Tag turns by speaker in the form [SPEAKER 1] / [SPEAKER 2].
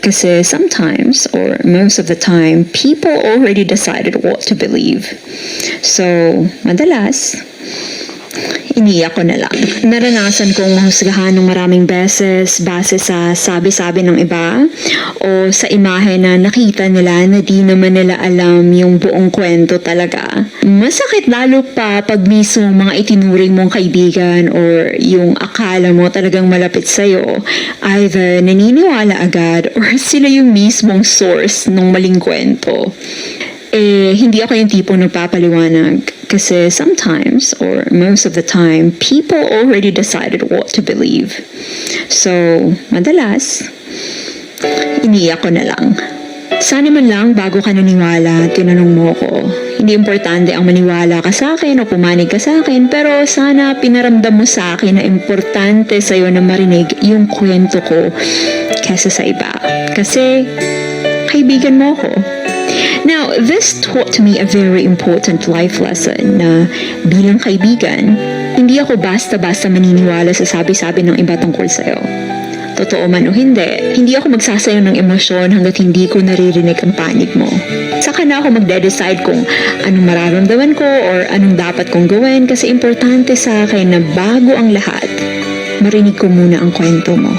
[SPEAKER 1] Kasi sometimes, or most of the time, people already decided what to believe. So, madalas, iniyak ko na lang. Naranasan kong mahusgahan ng maraming beses base sa sabi-sabi ng iba o sa imahe na nakita nila na di naman nila alam yung buong kwento talaga. Masakit lalo pa pag mismo mga itinuring mong kaibigan or yung akala mo talagang malapit sa'yo, either naniniwala agad or sila yung mismong source ng maling kwento. Hindi ako yung tipong nagpapaliwanag kasi sometimes, or most of the time, people already decided what to believe. So, madalas, iniyak ko na lang. Sana man lang bago ka naniwala, tinanong mo ko. Hindi importante ang maniwala ka sa akin o pumanig ka sa akin, pero sana pinaramdam mo sa akin na importante sa'yo na marinig yung kwento ko kesa sa iba. Kasi, kaibigan mo ko. Now, this taught me a very important life lesson na bilang kaibigan, hindi ako basta-basta maniniwala sa sabi-sabi ng iba tungkol sa'yo. Totoo man o hindi ako magsasayo ng emosyon hanggat hindi ko naririnig ang panig mo. Saka na ako magde-decide kung anong mararamdaman ko or anong dapat kong gawin kasi importante sa akin na bago ang lahat, marinig ko muna ang kwento mo.